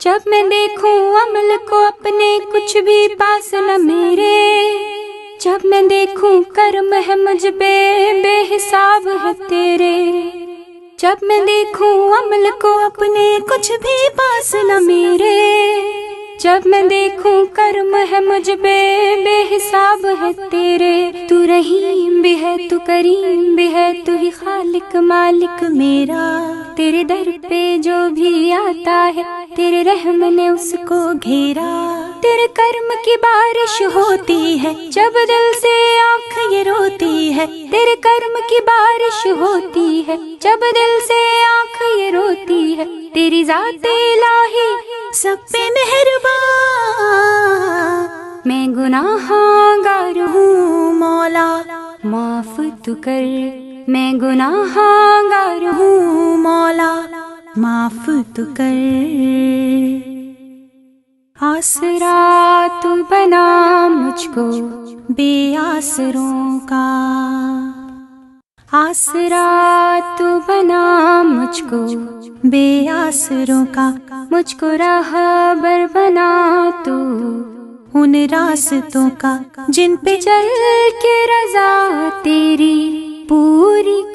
جب میں دیکھوں عمل کو اپنے کچھ بھی پاس نہ میرے، جب میں دیکھوں کرم ہے مجھ پہ بے حساب ہے تیرے، جب میں دیکھوں عمل کو اپنے کچھ بھی پاس نہ میرے، جب میں دیکھوں کرم ہے مجھ پہ بے حساب ہے تیرے، تو رحیم بھی ہے تو کریم بھی ہے، تو ہی خالق مالک میرا، تیرے در پہ جو بھی آتا ہے تیرے رحم نے اس کو گھیرا، تیرے کرم کی بارش ہوتی ہے جب دل سے آنکھ یہ روتی ہے، تیرے کرم کی بارش ہوتی ہے جب دل سے آنکھ یہ روتی ہے، تیری ذات الہی سب پہ مہربان، میں گناہ گار ہوں مولا معاف تو کر، میں گناہ گار ہوں مولا معاف تو کر، آسرا تو بنا مجھ کو بے آسروں کا، آسرا تو بنا مجھ کو بے آسروں کا، مجھ کو راہبر بنا تو ان راستوں کا جن پہ چل کے رضا تیری پوری